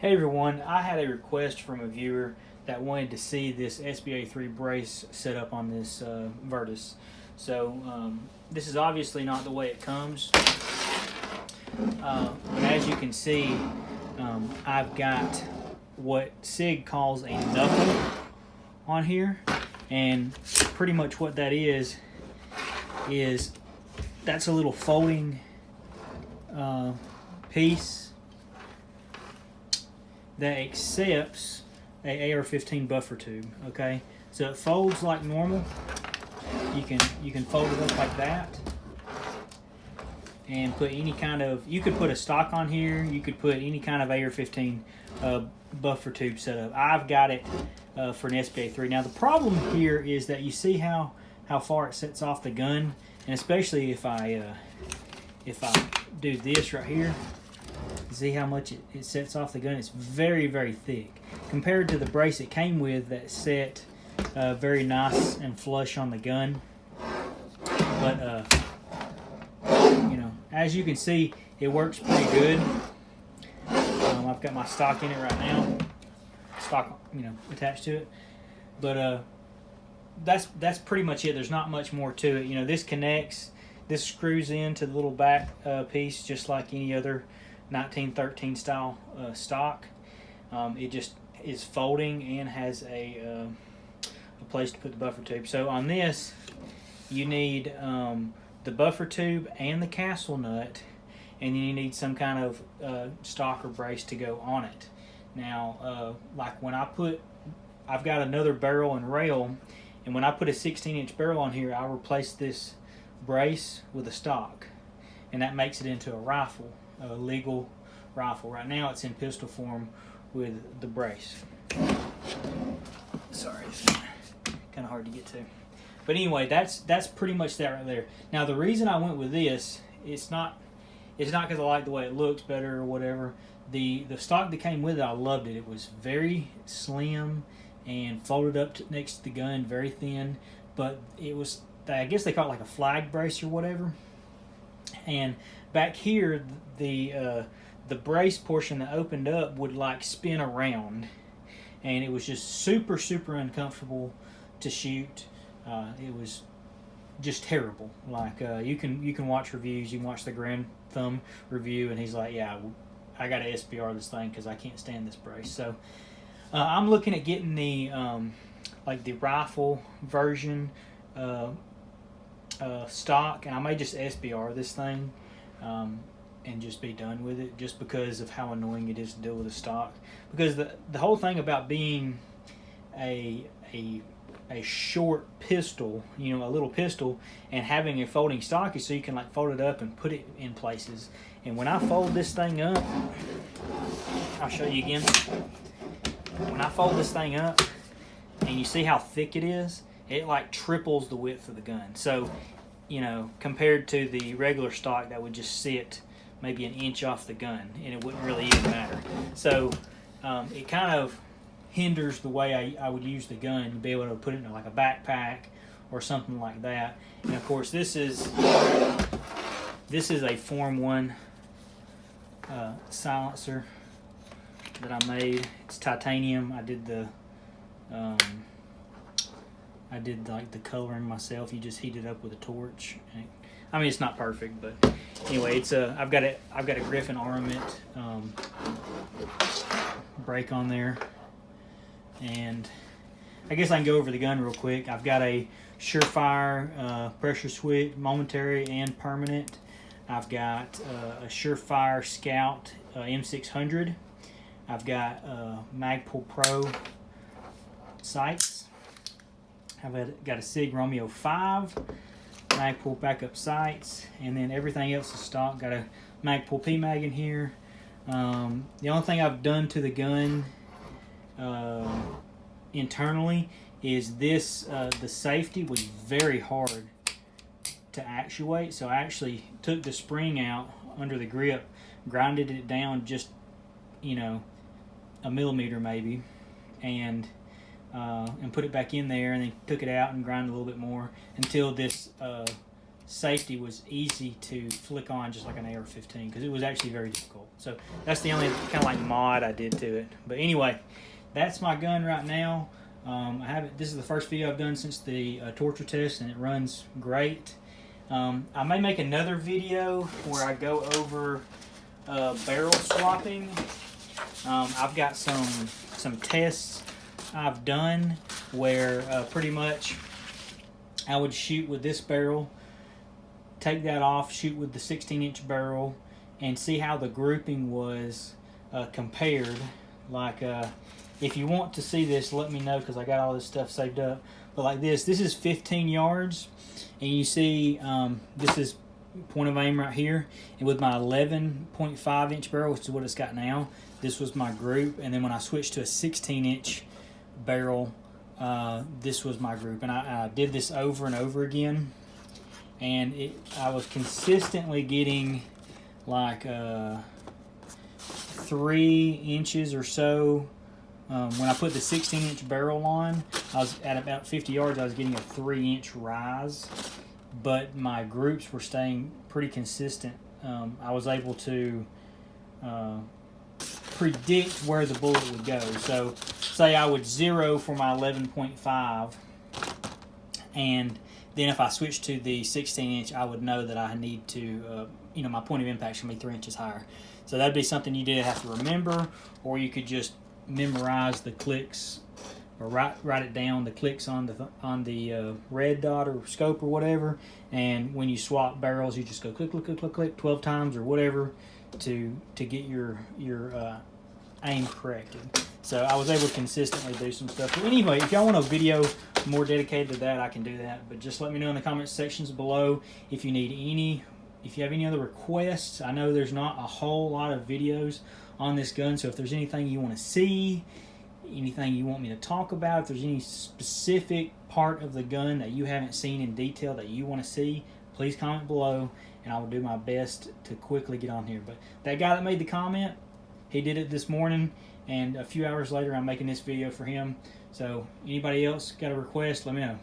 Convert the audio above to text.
Hey everyone, I had a request from a viewer that wanted to see this SBA3 brace set up on this Virtus. So this is obviously not the way it comes. But as you can see, I've got what SIG calls a knuckle on here, and pretty much what that is that's a little folding piece that accepts a AR-15 buffer tube. Okay, so it folds like normal. You can fold it up like that and put any kind of, you could put a stock on here, you could put any kind of AR-15 buffer tube setup. I've got it for an SBA3. Now the problem here is that you see how far it sets off the gun, and especially if I do this right here, see how much it sets off the gun. It's very, very thick compared to the brace it came with that set very nice and flush on the gun. But you know, as you can see, it works pretty good. I've got my stock in it right now, stock, you know, attached to it. But that's pretty much it. There's not much more to it. You know, this connects, this screws into the little back piece just like any other 1913 style stock. It just is folding and has a place to put the buffer tube. So on this, you need the buffer tube and the castle nut, and then you need some kind of stock or brace to go on it. Now, like when I've got another barrel and rail, and when I put a 16-inch barrel on here, I'll replace this brace with a stock, and that makes it into a rifle, a legal rifle. Right now it's in pistol form with the brace. Sorry, it's kind of hard to get to. But anyway, that's pretty much that right there. Now the reason I went with this, it's not because I like the way it looks better or whatever. The stock that came with it, I loved it. It was very slim and folded up next to the gun, very thin. But it was, I guess they call it like a flag brace or whatever. And back here, the brace portion that opened up would like spin around, and it was just super uncomfortable to shoot. It was just terrible. Like you can watch reviews. You can watch the Grand Thumb review, and he's like, "Yeah, I got to SBR this thing because I can't stand this brace." So I'm looking at getting the like the rifle version stock, and I may just SBR this thing and just be done with it, just because of how annoying it is to deal with a stock. Because the whole thing about being a short pistol, you know, a little pistol, and having a folding stock is so you can like fold it up and put it in places. And when I fold this thing up, I'll show you again. When I fold this thing up, and you see how thick it is, it like triples the width of the gun. So, you know, compared to the regular stock that would just sit maybe an inch off the gun, and it wouldn't really even matter. So it kind of hinders the way I would use the gun to be able to put it in like a backpack or something like that. And of course, this is a Form 1 silencer that I made. It's titanium. I did like the coloring myself. You just heat it up with a torch. I mean, it's not perfect, but anyway, it's I've got a Griffin Armament brake on there, and I guess I can go over the gun real quick. I've got a Surefire pressure switch, momentary and permanent. I've got a Surefire Scout M600. I've got Magpul Pro sights. I've got a SIG Romeo 5 Magpul backup sights, and then everything else is stock. Got a Magpul PMag in here. The only thing I've done to the gun internally is this. The safety was very hard to actuate, so I actually took the spring out under the grip, grinded it down just, you know, a millimeter maybe, and put it back in there, and then took it out and grinded a little bit more until this safety was easy to flick on just like an AR-15, because it was actually very difficult. So that's the only kind of like mod I did to it. But anyway, that's my gun right now. This is the first video I've done since the torture test, and it runs great. I may make another video where I go over barrel swapping. I've got some tests I've done where pretty much I would shoot with this barrel, take that off, shoot with the 16-inch barrel, and see how the grouping was compared. Like, if you want to see this, let me know, because I got all this stuff saved up. But like this is 15 yards, and you see this is point of aim right here, and with my 11.5-inch barrel, which is what it's got now, this was my group. And then when I switched to a 16-inch barrel, this was my group. And I did this over and over again, and I was consistently getting like 3 inches or so. When I put the 16-inch barrel on, I was at about 50 yards, I was getting a 3-inch rise, but my groups were staying pretty consistent. I was able to predict where the bullet would go. So say I would zero for my 11.5, and then if I switched to the 16-inch, I would know that I need to, my point of impact should be 3 inches higher. So that'd be something you did have to remember, or you could just memorize the clicks, or write it down, the clicks on the red dot or scope or whatever, and when you swap barrels, you just go click, click, click, click, click 12 times or whatever to get your aim corrected. So I was able to consistently do some stuff. But anyway, if y'all want a video more dedicated to that, I can do that. But just let me know in the comment sections below if you have any other requests. I know there's not a whole lot of videos on this gun, so if there's anything you want to see, anything you want me to talk about, if there's any specific part of the gun that you haven't seen in detail that you want to see, please comment below, and I will do my best to quickly get on here. But that guy that made the comment, he did it this morning, and a few hours later I'm making this video for him. So anybody else got a request, let me know.